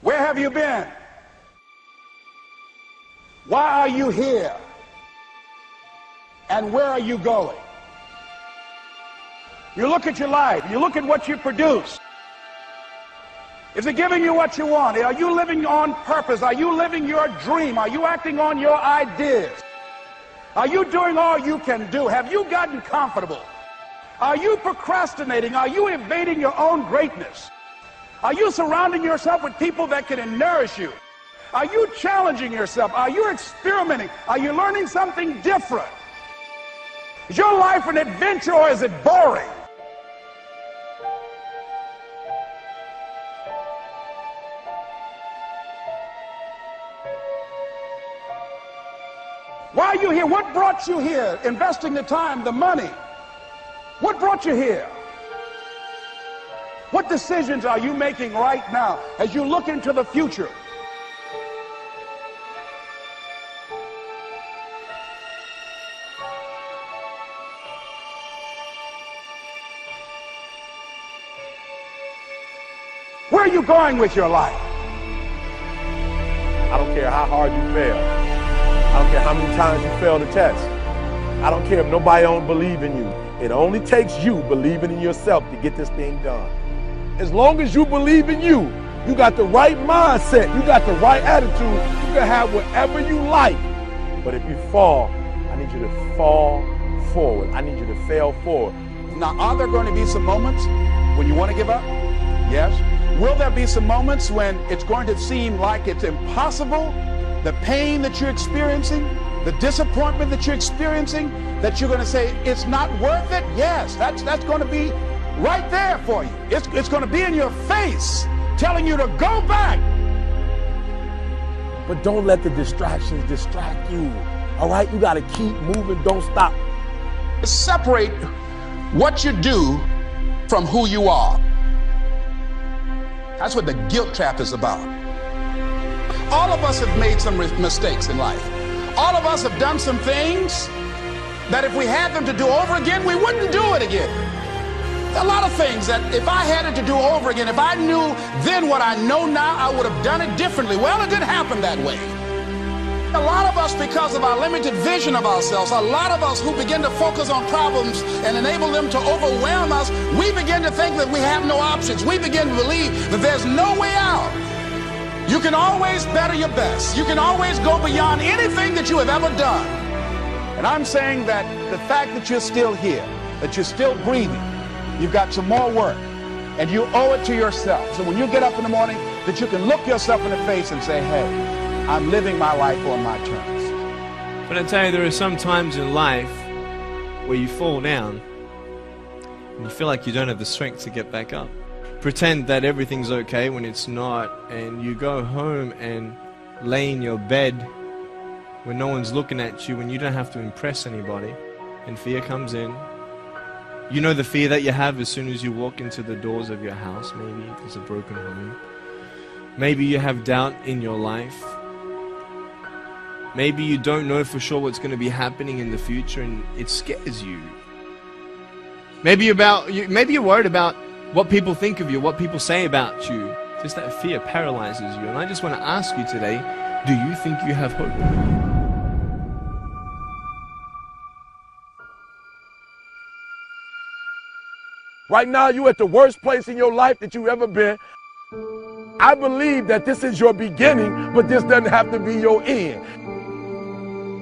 Where have you been? Why are you here? And where are you going? You look at your life, you look at what you produce. Is it giving you what you want? Are you living on purpose? Are you living your dream? Are you acting on your ideas? Are you doing all you can do? Have you gotten comfortable? Are you procrastinating? Are you evading your own greatness? Are you surrounding yourself with people that can nourish you? Are you challenging yourself? Are you experimenting? Are you learning something different? Is your life an adventure or is it boring? Why are you here? What brought you here? Investing the time, the money. What brought you here? What decisions are you making right now as you look into the future? Where are you going with your life? I don't care how hard you fail. I don't care how many times you fail the test. I don't care if nobody don't believe in you. It only takes you believing in yourself to get this thing done. As long as you believe in you, you got the right mindset, you got the right attitude, you can have whatever you like. But if you fall, I need you to fall forward. I need you to fail forward. Now, are there going to be some moments when you want to give up? Yes. Will there be some moments when it's going to seem like it's impossible? The pain that you're experiencing, the disappointment that you're experiencing, that you're going to say, it's not worth it? Yes, that's going to be right there for you. It's going to be in your face, telling you to go back. But don't let the distractions distract you. All right? You got to keep moving. Don't stop. Separate what you do from who you are. That's what the guilt trap is about. All of us have made some mistakes in life. All of us have done some things that if we had them to do over again, we wouldn't do it again. A lot of things that if I had it to do over again, if I knew then what I know now, I would have done it differently. Well, it didn't happen that way. A lot of us, because of our limited vision of ourselves, a lot of us who begin to focus on problems and enable them to overwhelm us, we begin to think that we have no options. We begin to believe that there's no way out. You can always better your best. You can always go beyond anything that you have ever done. And I'm saying that the fact that you're still here, that you're still breathing, you've got some more work, and you owe it to yourself. So when you get up in the morning, that you can look yourself in the face and say, hey, I'm living my life on my terms. But I tell you, there are some times in life where you fall down and you feel like you don't have the strength to get back up. Pretend that everything's okay when it's not, and you go home and lay in your bed when no one's looking at you, when you don't have to impress anybody, and fear comes in. You know the fear that you have as soon as you walk into the doors of your house. Maybe there's a broken home. Maybe you have doubt in your life. Maybe you don't know for sure what's going to be happening in the future, and it scares you. Maybe you're worried about what people think of you, what people say about you. Just that fear paralyzes you. And I just want to ask you today, do you think you have hope? Right now, you're at the worst place in your life that you've ever been. I believe that this is your beginning, but this doesn't have to be your end.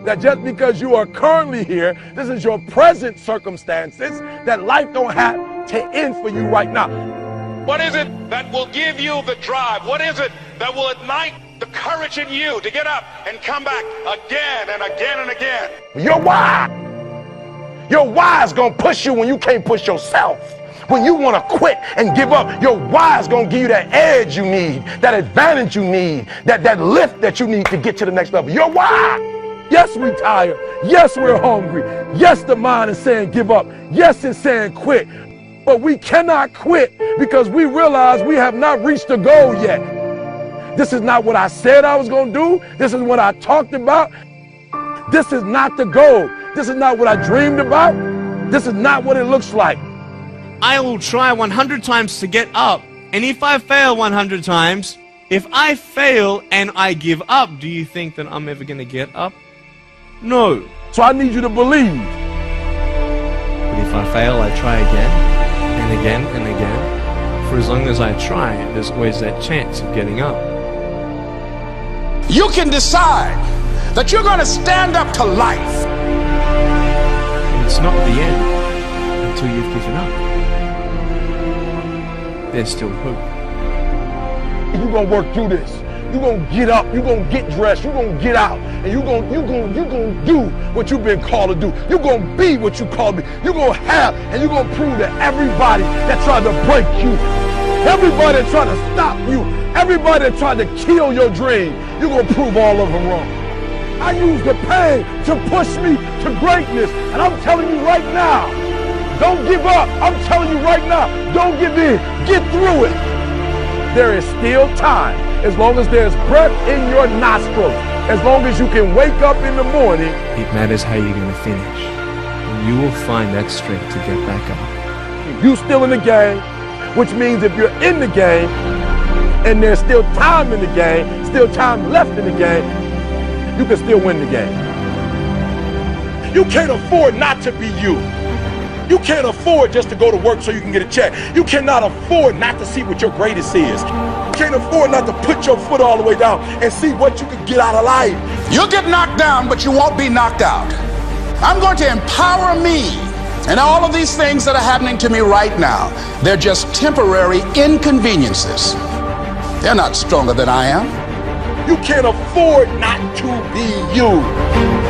That just because you are currently here, this is your present circumstances, that life don't have to end for you right now. What is it that will give you the drive? What is it that will ignite the courage in you to get up and come back again and again and again? Your why. Your why is going to push you when you can't push yourself. When you want to quit and give up, your why is going to give you that edge you need, that advantage you need, that lift that you need to get to the next level. Your why. Yes, we're tired. Yes, we're hungry. Yes, the mind is saying give up. Yes, it's saying quit. But we cannot quit because we realize we have not reached the goal yet. This is not what I said I was going to do. This is what I talked about. This is not the goal. This is not what I dreamed about. This is not what it looks like. I will try 100 times to get up. And if I fail 100 times, If I fail and I give up, do you think that I'm ever going to get up? No. So I need you to believe. But if I fail, I try again and again and again. For as long as I try, there's always that chance of getting up. You can decide that you're going to stand up to life. And it's not the end until you've given up. There's still hope. You're going to work through this. You're going to get up. You're going to get dressed. You're going to get out. And you're going to do what you've been called to do. You're going to be what you called to be. You're going to have, and you're going to prove to everybody that tried to break you, everybody that tried to stop you, everybody that tried to kill your dream, you're going to prove all of them wrong. I use the pain to push me to greatness. And I'm telling you right now, don't give up. I'm telling you right now, don't give in. Get through it. There is still time. As long as there's breath in your nostrils, as long as you can wake up in the morning. It matters how you're going to finish. And you will find that strength to get back up. You still in the game, which means if you're in the game and there's still time in the game, still time left in the game, you can still win the game. You can't afford not to be you. You can't afford just to go to work so you can get a check. You cannot afford not to see what your greatest is. You can't afford not to put your foot all the way down and see what you can get out of life. You'll get knocked down, but you won't be knocked out. I'm going to empower me. And all of these things that are happening to me right now, they're just temporary inconveniences. They're not stronger than I am. You can't afford not to be you.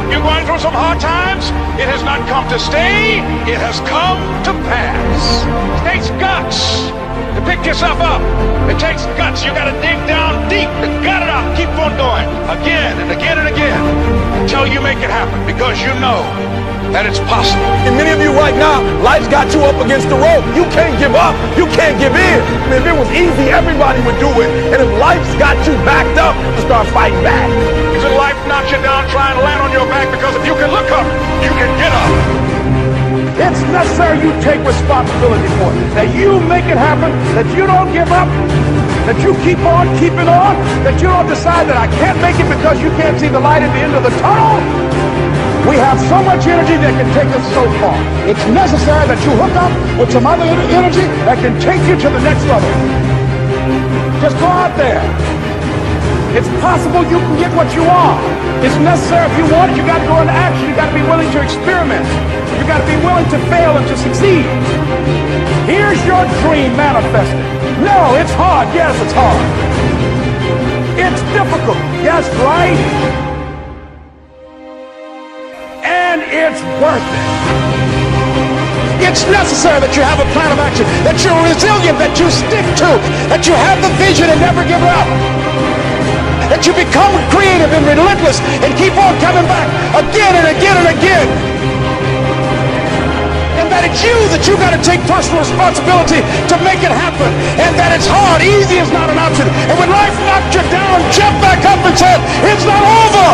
You're going through some hard times? It has not come to stay. It has come to pass. It takes guts to pick yourself up. It takes guts. You got to dig down deep to gut it out. Keep on going again and again and again until you make it happen, because you know that it's possible. And many of you right now, life's got you up against the rope. You can't give up. You can't give in. I mean, if it was easy, everybody would do it. And if life's got you backed up, you start fighting back. If life knocks you down, try and land on your back, because if you can look up, you can get up. It's necessary you take responsibility for it. That you make it happen, that you don't give up, that you keep on keeping on, that you don't decide that I can't make it because you can't see the light at the end of the tunnel. We have so much energy that can take us so far. It's necessary that you hook up with some other energy that can take you to the next level. Just go out there. It's possible you can get what you want. It's necessary if you want it, you got to go into action. You got to be willing to experiment. You got to be willing to fail and to succeed. Here's your dream manifested. No, it's hard. Yes, it's hard. It's difficult. Yes, right? And it's worth it. It's necessary that you have a plan of action, that you're resilient, that you stick to, that you have the vision and never give up, that you become creative and relentless and keep on coming back again and again and again. And that it's you that you got to take personal responsibility to make it happen. And that it's hard. Easy is not an option. And when life knocked you down, jump back up and said, it's not over